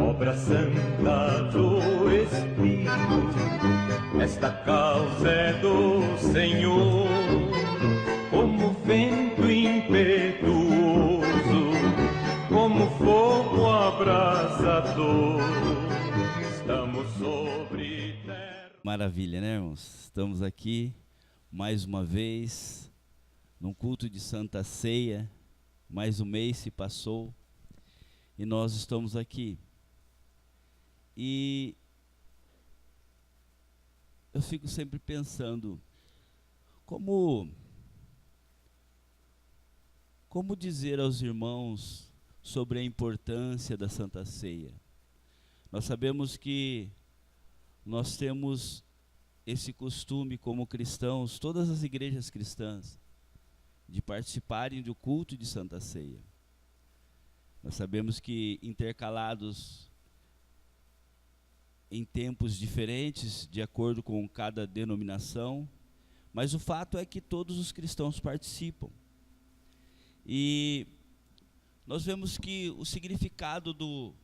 obra santa do Espírito, esta causa é do Senhor, como vento impetuoso, como fogo abrasador, estamos sobre terra. Maravilha, né, irmãos? Estamos aqui mais uma vez num culto de Santa Ceia. Mais um mês se passou e nós estamos aqui. E eu fico sempre pensando como dizer aos irmãos sobre a importância da Santa Ceia. Nós sabemos que nós temos esse costume como cristãos, todas as igrejas cristãs, de participarem do culto de Santa Ceia. Nós sabemos que intercalados em tempos diferentes, de acordo com cada denominação, mas o fato é que todos os cristãos participam. E nós vemos que o significado do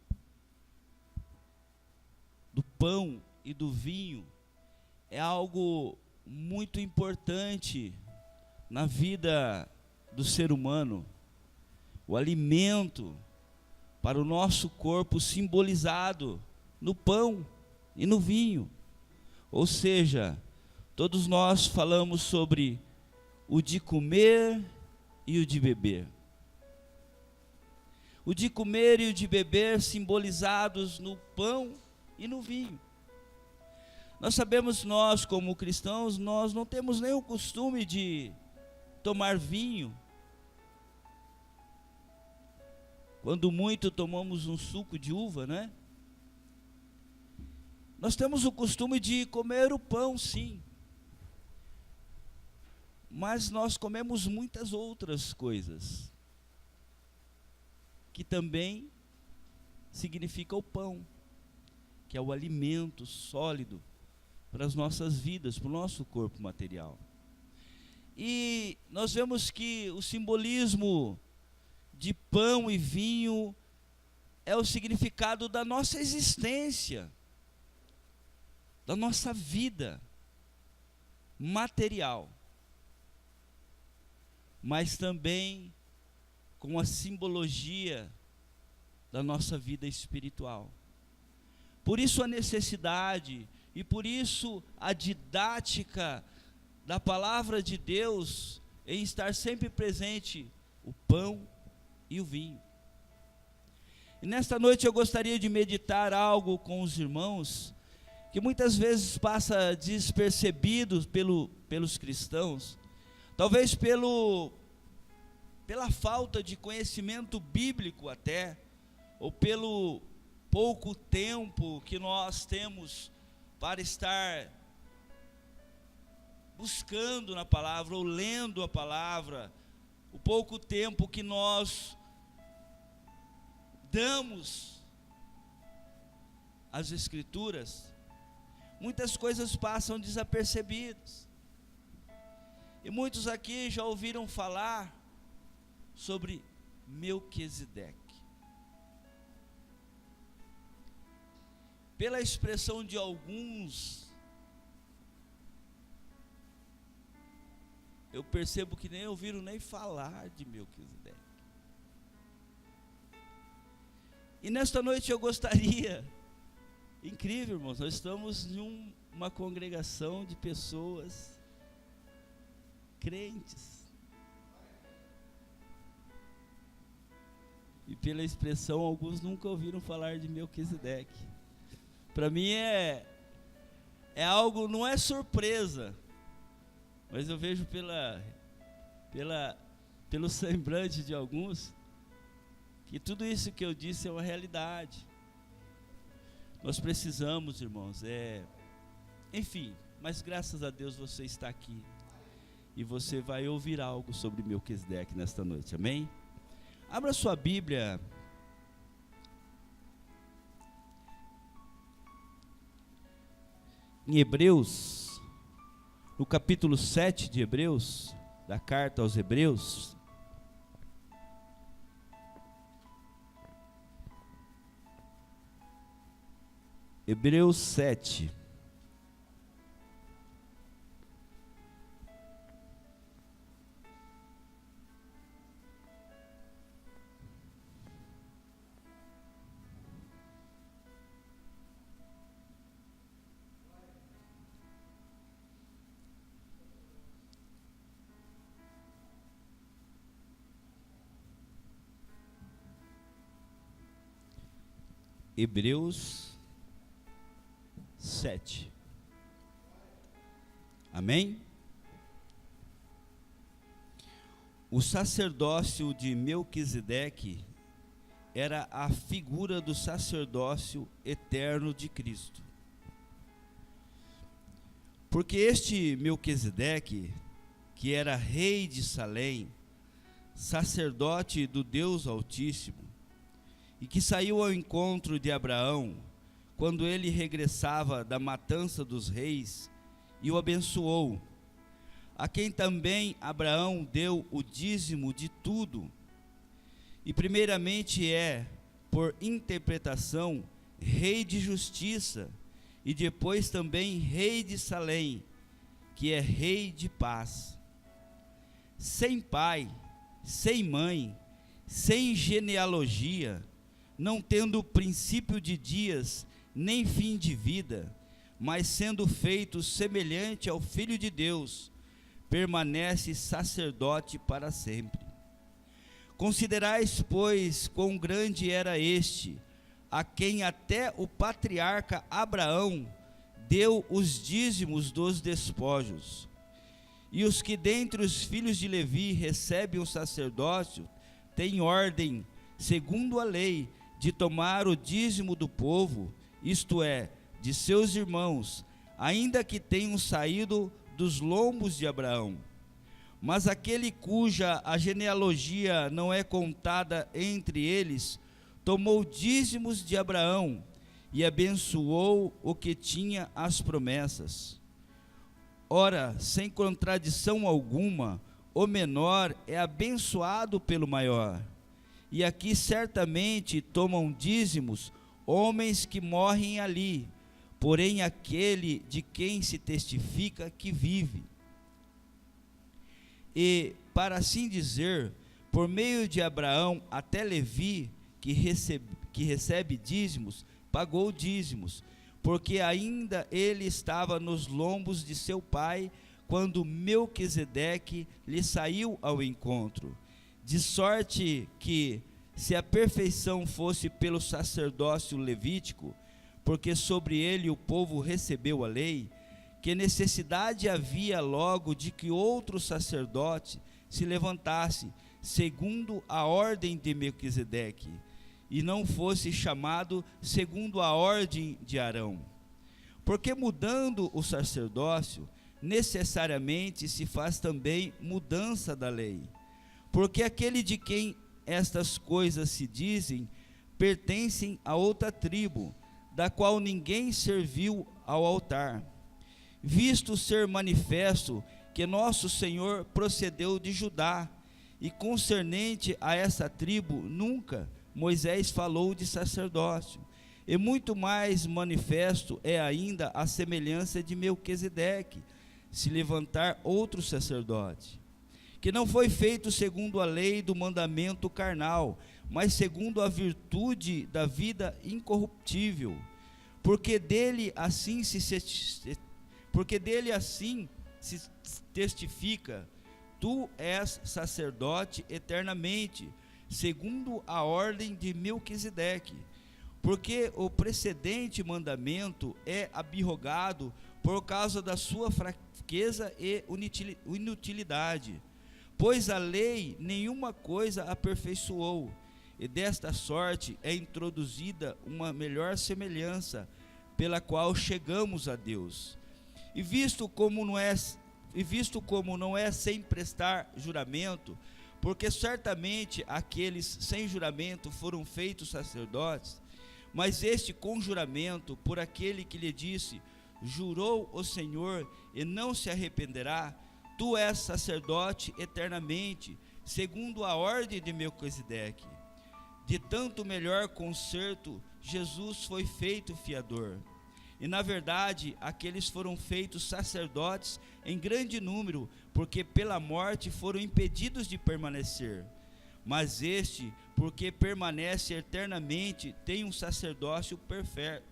pão e do vinho é algo muito importante na vida do ser humano. O alimento para o nosso corpo simbolizado no pão e no vinho. Ou seja, todos nós falamos sobre o de comer e o de beber. O de comer e o de beber simbolizados no pão e no vinho. Nós sabemos, nós como cristãos, nós não temos nem o costume de tomar vinho. Quando muito tomamos um suco de uva, né? Nós temos o costume de comer o pão, sim. Mas nós comemos muitas outras coisas que também significa o pão, que é o alimento sólido para as nossas vidas, para o nosso corpo material. E nós vemos que o simbolismo de pão e vinho é o significado da nossa existência, da nossa vida material, mas também com a simbologia da nossa vida espiritual. Por isso a necessidade e por isso a didática da palavra de Deus em estar sempre presente o pão e o vinho. E nesta noite eu gostaria de meditar algo com os irmãos que muitas vezes passa despercebido pelos cristãos, talvez pela falta de conhecimento bíblico até, ou pelo pouco tempo que nós temos para estar buscando na palavra ou lendo a palavra, o pouco tempo que nós damos às Escrituras, muitas coisas passam desapercebidas. E muitos aqui já ouviram falar sobre Melquisedeque. Pela expressão de alguns, eu percebo que nem ouviram nem falar de Melquisedeque. E nesta noite eu gostaria, incrível, irmãos, nós estamos em uma congregação de pessoas crentes. E pela expressão, alguns nunca ouviram falar de Melquisedeque. Para mim é algo, não é surpresa, mas eu vejo pelo semblante de alguns, que tudo isso que eu disse é uma realidade. Nós precisamos, irmãos, enfim, mas graças a Deus você está aqui, e você vai ouvir algo sobre Melquisedeque nesta noite, amém? Abra sua Bíblia, em Hebreus, no capítulo 7 de Hebreus, da carta aos Hebreus. Hebreus 7. Hebreus 7. Amém? O sacerdócio de Melquisedeque era a figura do sacerdócio eterno de Cristo. Porque este Melquisedeque, que era rei de Salém, sacerdote do Deus Altíssimo, e que saiu ao encontro de Abraão, quando ele regressava da matança dos reis, e o abençoou, a quem também Abraão deu o dízimo de tudo, e primeiramente por interpretação, rei de justiça, e depois também rei de Salém, que é rei de paz. Sem pai, sem mãe, sem genealogia, não tendo princípio de dias, nem fim de vida, mas sendo feito semelhante ao Filho de Deus, permanece sacerdote para sempre. Considerais, pois, quão grande era este, a quem até o patriarca Abraão deu os dízimos dos despojos. E os que dentre os filhos de Levi recebem o sacerdócio, têm ordem, segundo a lei, de tomar o dízimo do povo, isto é, de seus irmãos, ainda que tenham saído dos lombos de Abraão. Mas aquele cuja a genealogia não é contada entre eles, tomou dízimos de Abraão e abençoou o que tinha as promessas. Ora, sem contradição alguma, o menor é abençoado pelo maior. E aqui certamente tomam dízimos homens que morrem ali, porém aquele de quem se testifica que vive. E, para assim dizer, por meio de Abraão até Levi, que recebe dízimos, pagou dízimos, porque ainda ele estava nos lombos de seu pai, quando Melquisedeque lhe saiu ao encontro. De sorte que, se a perfeição fosse pelo sacerdócio levítico, porque sobre ele o povo recebeu a lei, que necessidade havia logo de que outro sacerdote se levantasse, segundo a ordem de Melquisedeque, e não fosse chamado segundo a ordem de Arão. Porque mudando o sacerdócio, necessariamente se faz também mudança da lei. Porque aquele de quem estas coisas se dizem, pertencem a outra tribo, da qual ninguém serviu ao altar, visto ser manifesto que nosso Senhor procedeu de Judá, e concernente a essa tribo nunca Moisés falou de sacerdócio, e muito mais manifesto é ainda a semelhança de Melquisedeque, se levantar outro sacerdote, que não foi feito segundo a lei do mandamento carnal, mas segundo a virtude da vida incorruptível, porque dele assim se testifica: tu és sacerdote eternamente, segundo a ordem de Melquisedeque. Porque o precedente mandamento é abrogado por causa da sua fraqueza e inutilidade, pois a lei nenhuma coisa aperfeiçoou, e desta sorte é introduzida uma melhor semelhança, pela qual chegamos a Deus. E visto como não é sem prestar juramento, porque certamente aqueles sem juramento foram feitos sacerdotes, mas este com juramento, por aquele que lhe disse: jurou o Senhor e não se arrependerá, tu és sacerdote eternamente, segundo a ordem de Melquisedeque. De tanto melhor concerto, Jesus foi feito fiador. E na verdade, aqueles foram feitos sacerdotes em grande número, porque pela morte foram impedidos de permanecer. Mas este, porque permanece eternamente, tem um sacerdócio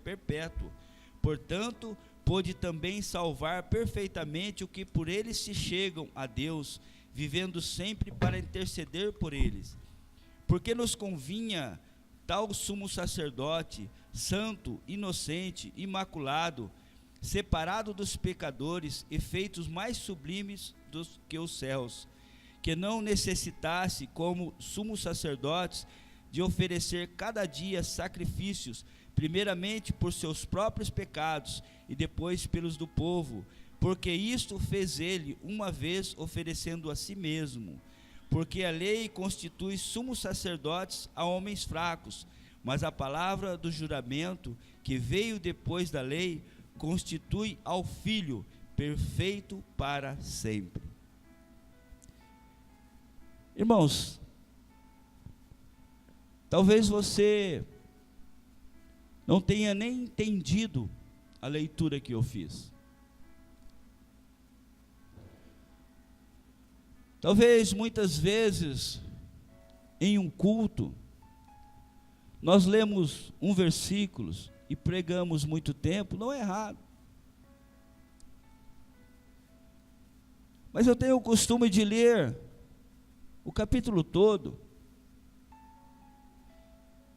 perpétuo. Portanto, pôde também salvar perfeitamente o que por eles se chegam a Deus, vivendo sempre para interceder por eles. Porque nos convinha tal sumo sacerdote, santo, inocente, imaculado, separado dos pecadores e feitos mais sublimes do que os céus, que não necessitasse, como sumos sacerdotes, de oferecer cada dia sacrifícios, primeiramente por seus próprios pecados e depois pelos do povo, porque isto fez ele uma vez, oferecendo a si mesmo. Porque a lei constitui sumos sacerdotes a homens fracos, mas a palavra do juramento, que veio depois da lei, constitui ao Filho perfeito para sempre. Irmãos, talvez você não tenha nem entendido a leitura que eu fiz. Talvez muitas vezes em um culto nós lemos um versículo e pregamos muito tempo, não é errado. Mas eu tenho o costume de ler o capítulo todo,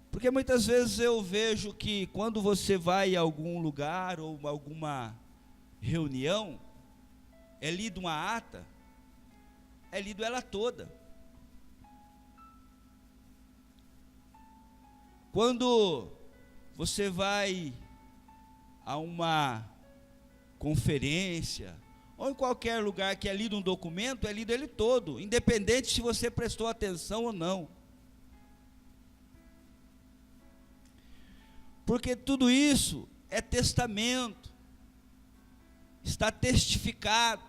porque muitas vezes eu vejo que quando você vai a algum lugar ou alguma reunião, é lido uma ata, é lido ela toda. Quando você vai a uma conferência, ou em qualquer lugar que é lido um documento, é lido ele todo, independente se você prestou atenção ou não. Porque tudo isso é testamento, está testificado.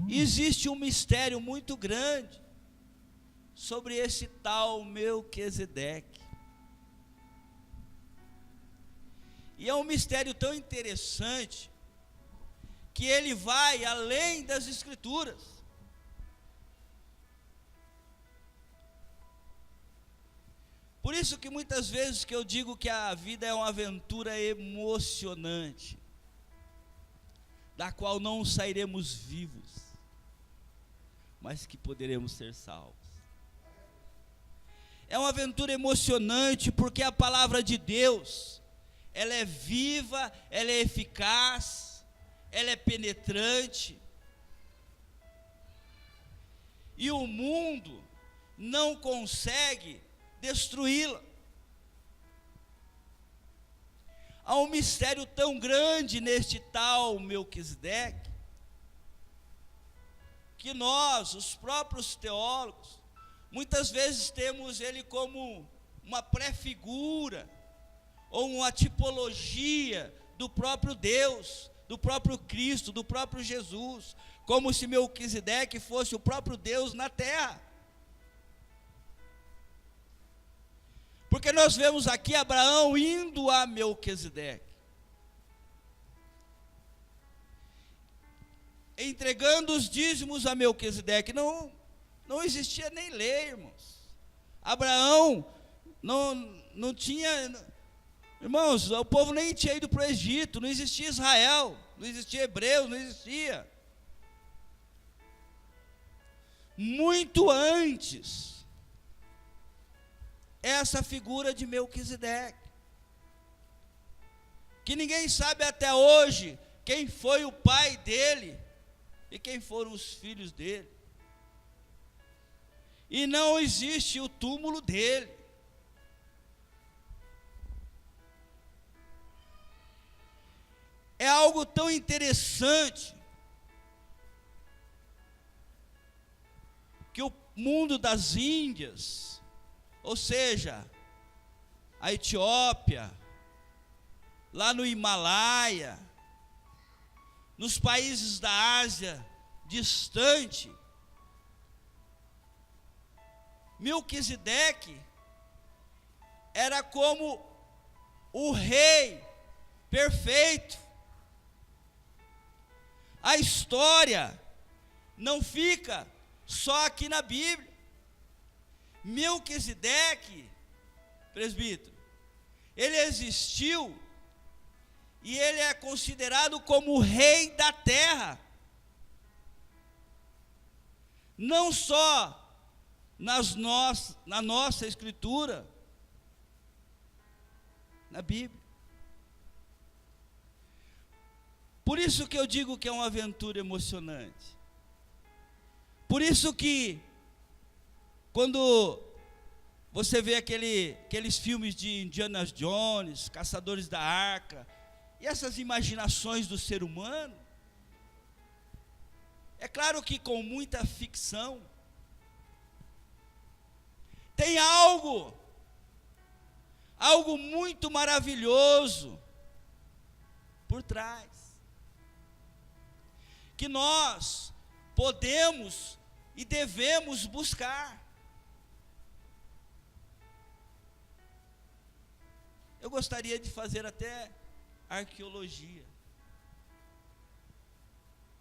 E existe um mistério muito grande sobre esse tal Melquisedeque. E é um mistério tão interessante que ele vai além das Escrituras. Por isso que muitas vezes que eu digo que a vida é uma aventura emocionante, da qual não sairemos vivos, mas que poderemos ser salvos. É uma aventura emocionante porque a palavra de Deus, ela é viva, ela é eficaz, ela é penetrante. E o mundo não consegue destruí-la. Há um mistério tão grande neste tal Melquisedeque, que nós, os próprios teólogos, muitas vezes temos ele como uma pré-figura, ou uma tipologia do próprio Deus, do próprio Cristo, do próprio Jesus, como se Melquisedeque fosse o próprio Deus na terra. Porque nós vemos aqui Abraão indo a Melquisedeque, entregando os dízimos a Melquisedeque. Não existia nem lei, irmãos. Abraão não tinha, irmãos, o povo nem tinha ido para o Egito, não existia Israel, não existia hebreu, não existia. Muito antes, essa figura de Melquisedeque, que ninguém sabe até hoje quem foi o pai dele e quem foram os filhos dele. E não existe o túmulo dele. É algo tão interessante que o mundo das Índias, ou seja, a Etiópia, lá no Himalaia, nos países da Ásia distante, Melquisedeque era como o rei perfeito. A história não fica só aqui na Bíblia. Melquisedeque, presbítero, ele existiu e ele é considerado como o rei da terra. Não só na nossa escritura, na Bíblia. Por isso que eu digo que é uma aventura emocionante. Por isso que, quando você vê aqueles filmes de Indiana Jones, Caçadores da Arca, e essas imaginações do ser humano, é claro que com muita ficção, tem algo muito maravilhoso por trás, que nós podemos e devemos buscar. Eu gostaria de fazer até arqueologia,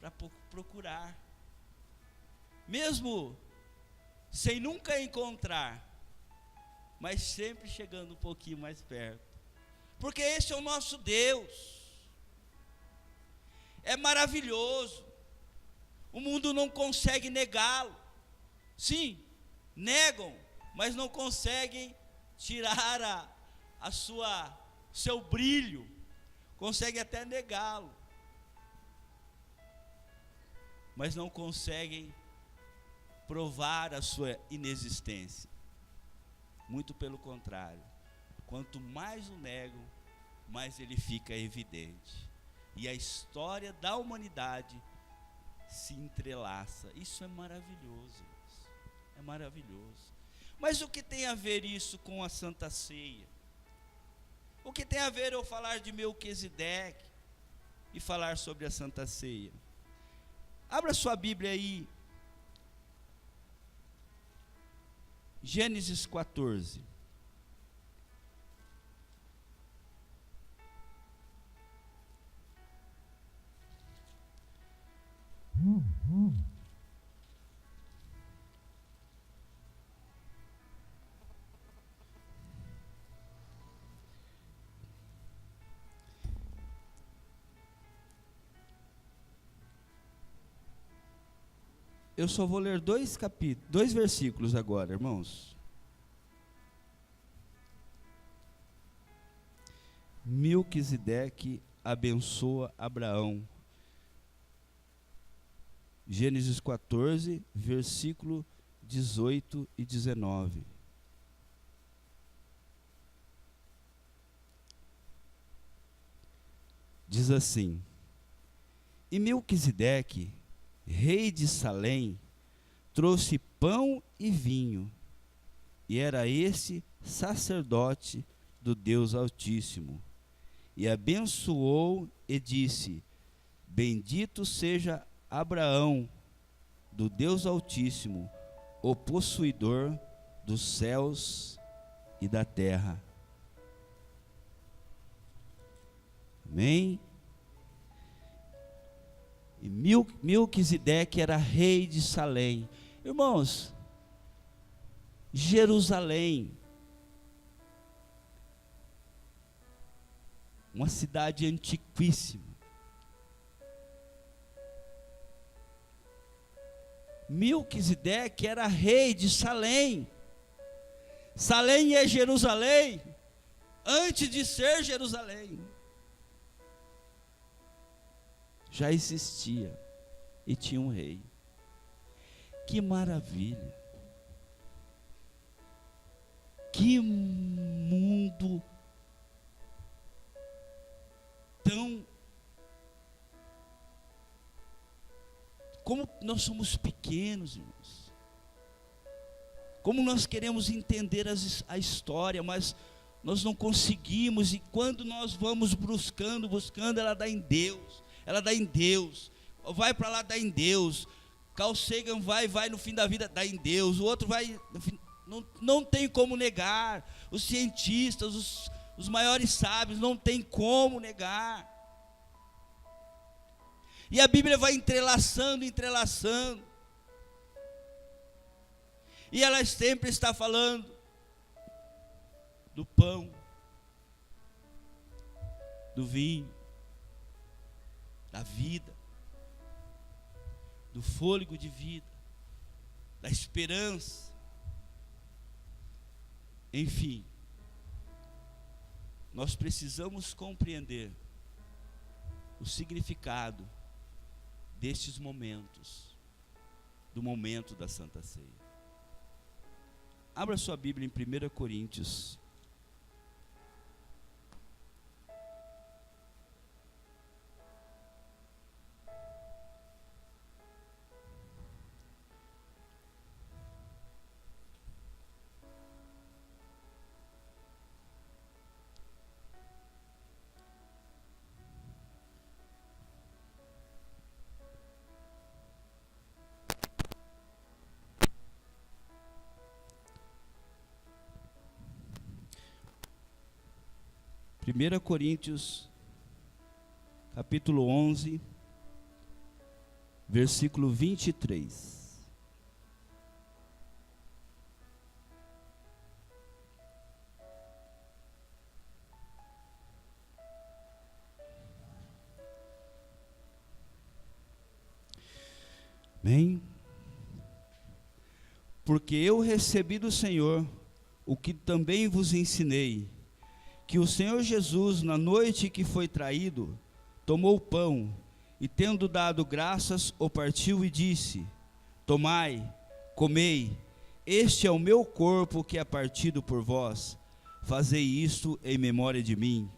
para procurar, mesmo sem nunca encontrar, mas sempre chegando um pouquinho mais perto, porque esse é o nosso Deus. É maravilhoso, o mundo não consegue negá-lo. Sim, negam, mas não conseguem tirar seu brilho, conseguem até negá-lo, mas não conseguem provar a sua inexistência. Muito pelo contrário, quanto mais o negam, mais ele fica evidente. E a história da humanidade se entrelaça. Isso é maravilhoso. É maravilhoso. Mas o que tem a ver isso com a Santa Ceia? O que tem a ver eu falar de Melquisedeque e falar sobre a Santa Ceia? Abra sua Bíblia aí, Gênesis 14. Eu só vou ler dois versículos agora, irmãos. Melquisedeque abençoa Abraão. Gênesis 14, versículo 18 e 19. Diz assim: E Melquisedeque, rei de Salém, trouxe pão e vinho, e era esse sacerdote do Deus Altíssimo, e abençoou e disse: Bendito seja Abraão, do Deus Altíssimo, o possuidor dos céus e da terra. Amém? E Melquisedeque era rei de Salém. Irmãos, Jerusalém, uma cidade antiquíssima. Melquisedeque era rei de Salém. Salém é Jerusalém, antes de ser Jerusalém. Já existia e tinha um rei. Que maravilha! Que mundo tão... Como nós somos pequenos, irmãos. Como nós queremos entender a história, mas nós não conseguimos. E quando nós vamos buscando, ela dá em Deus. Ela dá em Deus. Vai para lá, dá em Deus. Carl Sagan vai no fim da vida, dá em Deus. O outro vai, não tem como negar. Os cientistas, os maiores sábios, não tem como negar. E a Bíblia vai entrelaçando. E ela sempre está falando do pão, do vinho, da vida, do fôlego de vida, da esperança. Enfim, nós precisamos compreender o significado destes momentos, do momento da Santa Ceia. Abra sua Bíblia em 1 Coríntios. Primeira Coríntios, capítulo 11, versículo 23. Amém? Porque eu recebi do Senhor o que também vos ensinei, que o Senhor Jesus, na noite que foi traído, tomou o pão, e tendo dado graças, o partiu e disse: tomai, comei, este é o meu corpo que é partido por vós, fazei isto em memória de mim.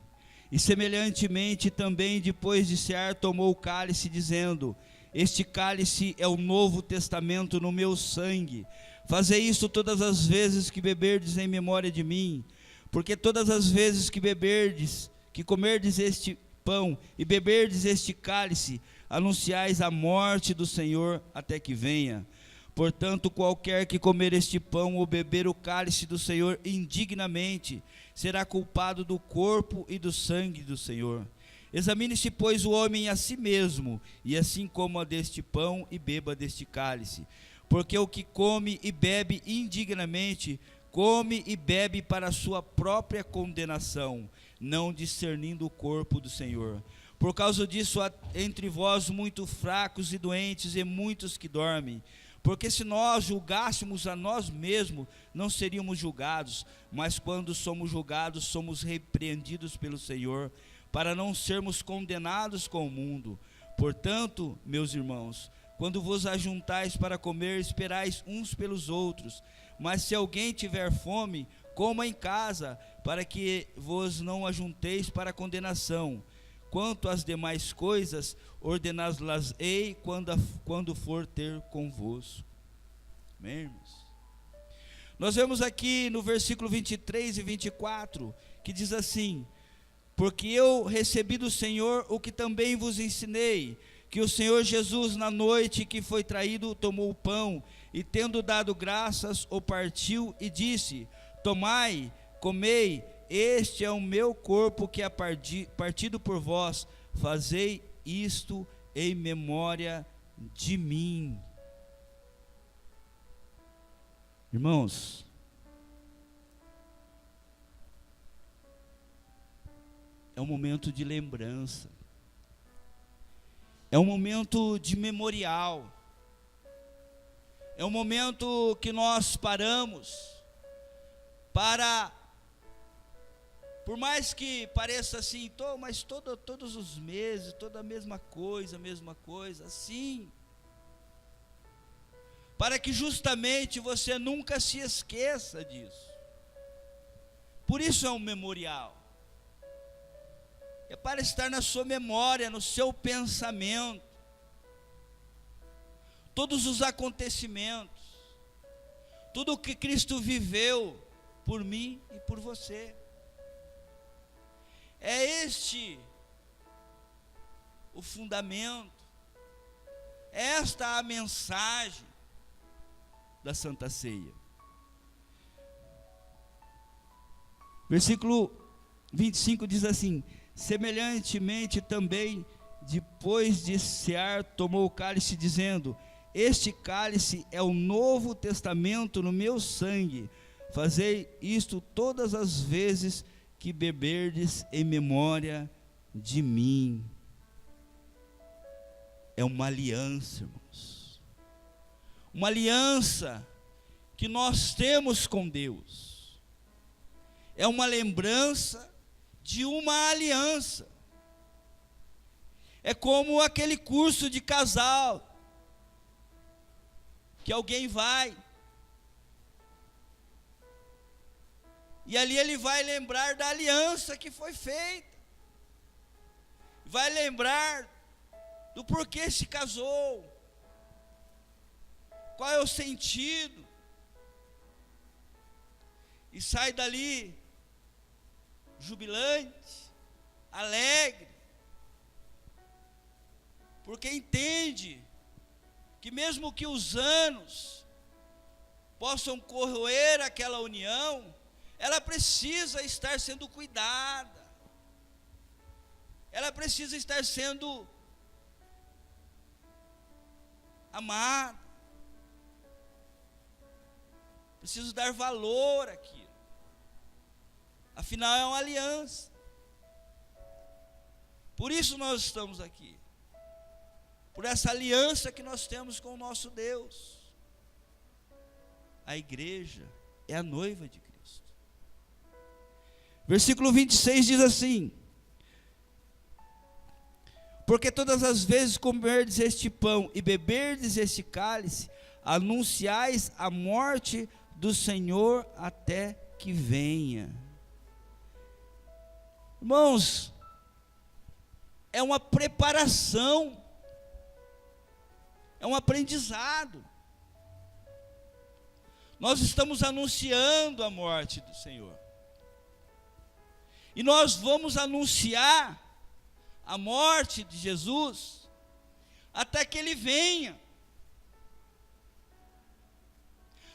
E semelhantemente também, depois de cear, tomou o cálice, dizendo: este cálice é o novo testamento no meu sangue, fazei isto todas as vezes que beberdes em memória de mim. Porque todas as vezes que comerdes este pão e beberdes este cálice, anunciais a morte do Senhor até que venha. Portanto, qualquer que comer este pão ou beber o cálice do Senhor indignamente, será culpado do corpo e do sangue do Senhor. Examine-se, pois, o homem a si mesmo, e assim coma deste pão e beba deste cálice. Porque o que come e bebe indignamente, come e bebe para a sua própria condenação, não discernindo o corpo do Senhor. Por causa disso, há entre vós muitos fracos e doentes, e muitos que dormem. Porque se nós julgássemos a nós mesmos, não seríamos julgados, mas quando somos julgados, somos repreendidos pelo Senhor, para não sermos condenados com o mundo. Portanto, meus irmãos, quando vos ajuntais para comer, esperais uns pelos outros. Mas se alguém tiver fome, coma em casa, para que vos não ajunteis para condenação. Quanto às demais coisas, ordená-las-ei quando for ter convosco. Amém, irmãos? Nós vemos aqui no versículo 23 e 24, que diz assim: porque eu recebi do Senhor o que também vos ensinei, que o Senhor Jesus, na noite que foi traído, tomou o pão, e tendo dado graças, o partiu e disse: tomai, comei, este é o meu corpo que é partido por vós, fazei isto em memória de mim. Irmãos, é um momento de lembrança, é um momento de memorial, é um momento que nós paramos para, por mais que pareça assim, mas todos os meses, toda a mesma coisa, assim, para que justamente você nunca se esqueça disso. Por isso é um memorial. É para estar na sua memória, no seu pensamento, todos os acontecimentos, tudo o que Cristo viveu por mim e por você. É este o fundamento, esta a mensagem da Santa Ceia. Versículo 25 diz assim: semelhantemente também, depois de cear, tomou o cálice, dizendo: este cálice é o novo testamento no meu sangue. Fazei isto todas as vezes que beberdes em memória de mim. É uma aliança, irmãos. Uma aliança que nós temos com Deus. É uma lembrança de uma aliança. É como aquele curso de casal, que alguém vai, e ali ele vai lembrar da aliança que foi feita, vai lembrar do porquê se casou, qual é o sentido, e sai dali jubilante, alegre, porque entende que mesmo que os anos possam corroer aquela união, ela precisa estar sendo cuidada, ela precisa estar sendo amada, preciso dar valor àquilo, afinal é uma aliança. Por isso nós estamos aqui, por essa aliança que nós temos com o nosso Deus. A igreja é a noiva de Cristo. Versículo 26 diz assim: porque todas as vezes comerdes este pão e beberdes este cálice, anunciais a morte do Senhor até que venha. Irmãos, é uma preparação, é um aprendizado. Nós estamos anunciando a morte do Senhor. E nós vamos anunciar a morte de Jesus até que Ele venha.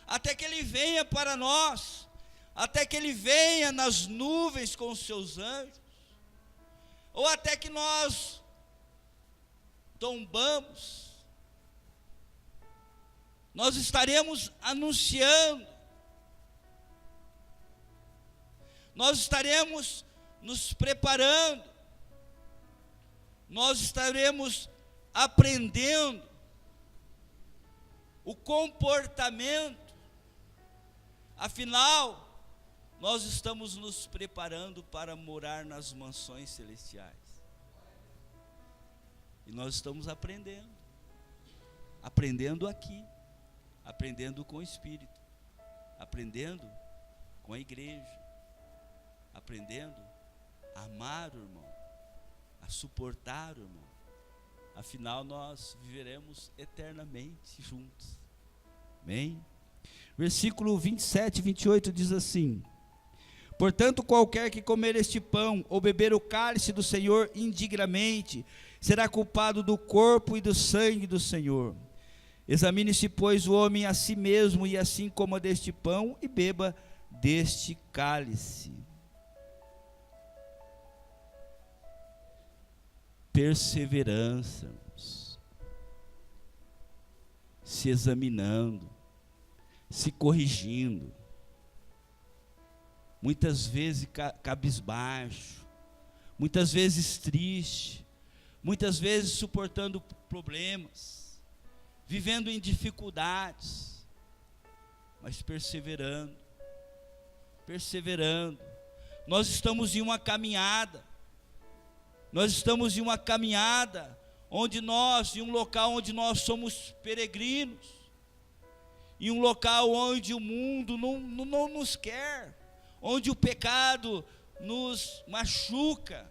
Até que Ele venha para nós. Até que Ele venha nas nuvens com os seus anjos. Ou até que nós tombamos. Nós estaremos anunciando, nós estaremos nos preparando, nós estaremos aprendendo o comportamento, afinal, nós estamos nos preparando para morar nas mansões celestiais, e nós estamos aprendendo aqui, aprendendo com o Espírito, aprendendo com a igreja, aprendendo a amar o irmão, a suportar o irmão, afinal nós viveremos eternamente juntos, amém? Versículo 27 e 28 diz assim: portanto, qualquer que comer este pão, ou beber o cálice do Senhor indignamente, será culpado do corpo e do sangue do Senhor. Examine-se, pois, o homem a si mesmo, e assim coma deste pão e beba deste cálice. Perseverança, irmãos. Se examinando, se corrigindo, muitas vezes cabisbaixo, muitas vezes triste, muitas vezes suportando problemas, vivendo em dificuldades, mas perseverando. Nós estamos em uma caminhada, em um local onde nós somos peregrinos, em um local onde o mundo não nos quer, onde o pecado nos machuca,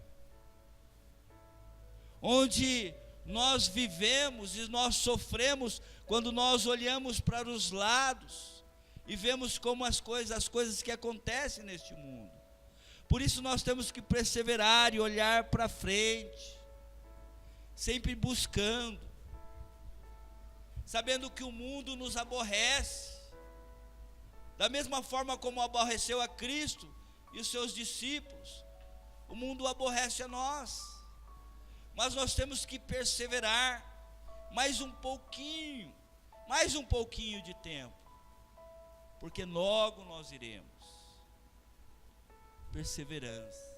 onde nós vivemos e nós sofremos quando nós olhamos para os lados e vemos como as coisas que acontecem neste mundo. Por isso nós temos que perseverar e olhar para frente, sempre buscando, sabendo que o mundo nos aborrece, da mesma forma como aborreceu a Cristo, e os seus discípulos. O mundo aborrece a nós, mas nós temos que perseverar mais um pouquinho de tempo, porque logo nós iremos. Perseverança.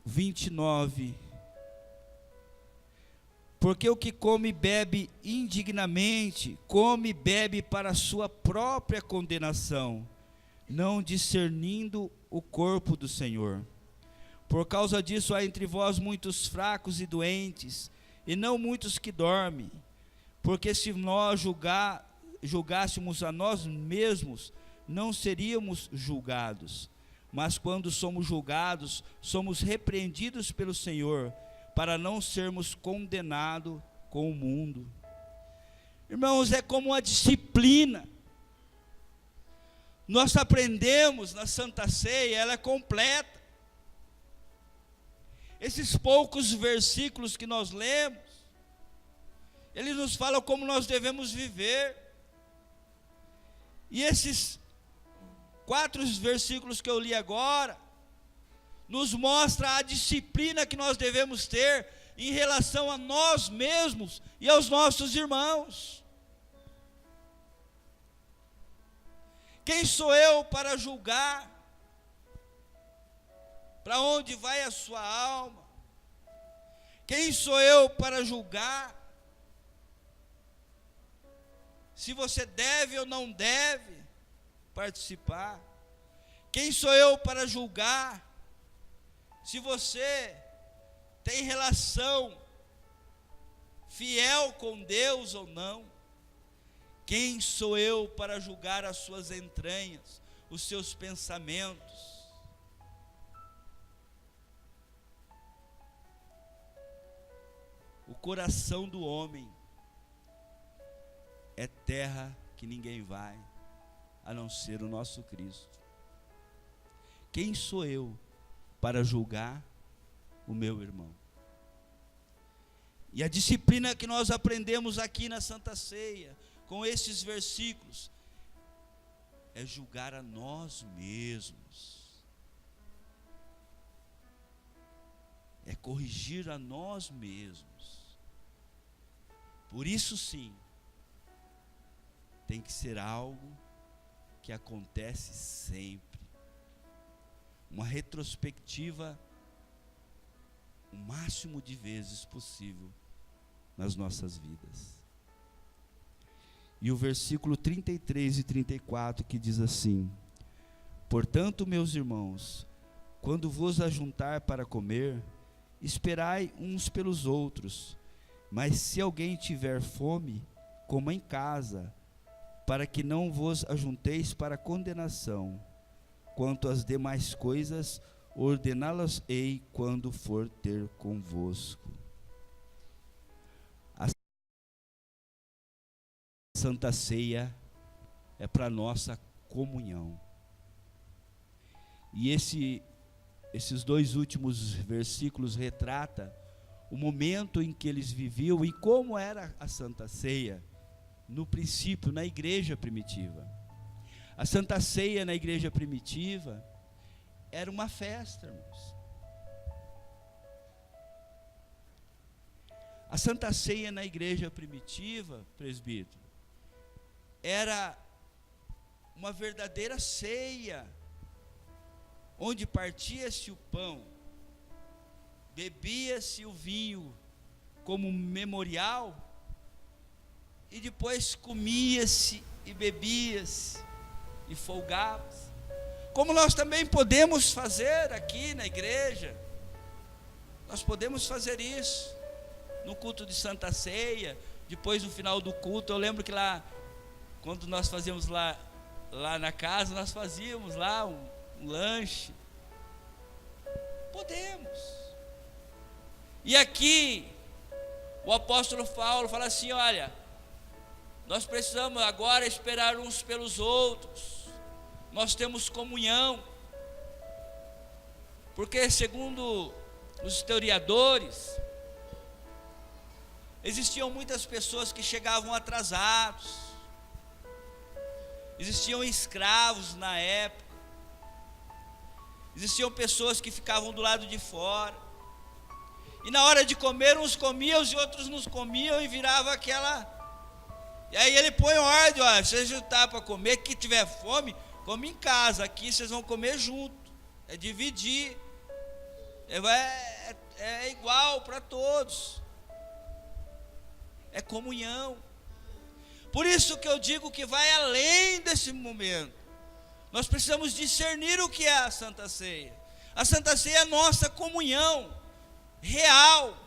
(verso 29). Porque o que come e bebe indignamente, come e bebe para a sua própria condenação, não discernindo o corpo do Senhor. Por causa disso há entre vós muitos fracos e doentes, e não muitos que dormem. Porque se nós julgássemos a nós mesmos, não seríamos julgados. Mas quando somos julgados, somos repreendidos pelo Senhor, para não sermos condenados com o mundo. Irmãos, é como uma disciplina. Nós aprendemos na Santa Ceia, ela é completa. Esses poucos versículos que nós lemos, eles nos falam como nós devemos viver. E esses 4 versículos que eu li agora, nos mostra a disciplina que nós devemos ter em relação a nós mesmos e aos nossos irmãos. Quem sou eu para julgar? Para onde vai a sua alma? Quem sou eu para julgar se você deve ou não deve participar? Quem sou eu para julgar se você tem relação fiel com Deus ou não? Quem sou eu para julgar as suas entranhas, os seus pensamentos? O coração do homem é terra que ninguém vai, a não ser o nosso Cristo. Quem sou eu para julgar o meu irmão? E a disciplina que nós aprendemos aqui na Santa Ceia, com esses versículos, é julgar a nós mesmos, é corrigir a nós mesmos. Por isso sim, tem que ser algo que acontece sempre, uma retrospectiva o máximo de vezes possível nas nossas vidas. E o versículo 33 e 34 que diz assim: portanto, meus irmãos, quando vos ajuntar para comer, esperai uns pelos outros, mas se alguém tiver fome, coma em casa, para que não vos ajunteis para condenação. Quanto às demais coisas, ordená-las-ei quando for ter convosco. A Santa Ceia é para nossa comunhão. E esses 2 últimos versículos retratam o momento em que eles viviam e como era a Santa Ceia no princípio, na igreja primitiva. A Santa Ceia na igreja primitiva era uma festa, irmãos. A Santa Ceia na igreja primitiva, presbítero, era uma verdadeira ceia, onde partia-se o pão, bebia-se o vinho como memorial, e depois comia-se e bebia-se e folgava-se, como nós também podemos fazer aqui na igreja. Nós podemos fazer isso no culto de Santa Ceia. Depois, no final do culto, eu lembro que lá, quando nós fazíamos lá na casa, nós fazíamos lá um lanche. Podemos. E aqui o apóstolo Paulo fala assim: olha, nós precisamos agora esperar uns pelos outros. Nós temos comunhão, porque segundo os historiadores, existiam muitas pessoas que chegavam atrasados, existiam escravos na época, existiam pessoas que ficavam do lado de fora, e na hora de comer, uns comiam e outros não comiam, e virava aquela. E aí ele põe ordem: ó, vocês juntar para comer, que tiver fome, come em casa, aqui vocês vão comer junto, é dividir, é igual para todos, é comunhão. Por isso que eu digo que vai além desse momento. Nós precisamos discernir o que é a Santa Ceia. A Santa Ceia é nossa comunhão real.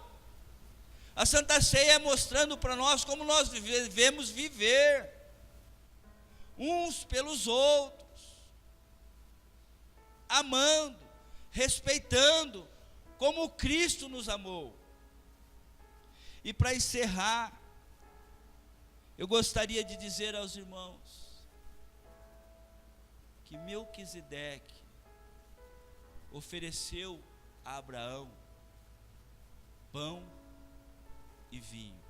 A Santa Ceia é mostrando para nós como nós devemos viver uns pelos outros, amando, respeitando, como Cristo nos amou. E para encerrar, eu gostaria de dizer aos irmãos que Melquisedeque ofereceu a Abraão pão e vinho.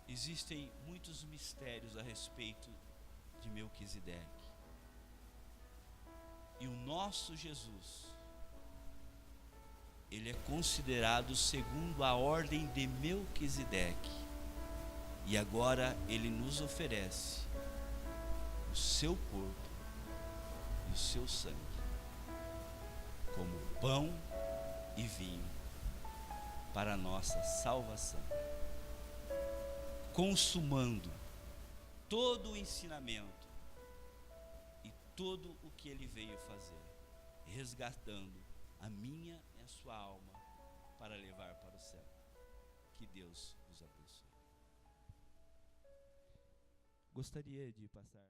Existem muitos mistérios a respeito de Melquisedeque. E o nosso Jesus, ele é considerado segundo a ordem de Melquisedeque. E agora ele nos oferece o seu corpo e o seu sangue como pão e vinho para a nossa salvação, consumando todo o ensinamento e todo o que ele veio fazer, resgatando a minha e a sua alma para levar para o céu. Que Deus os abençoe. Gostaria de passar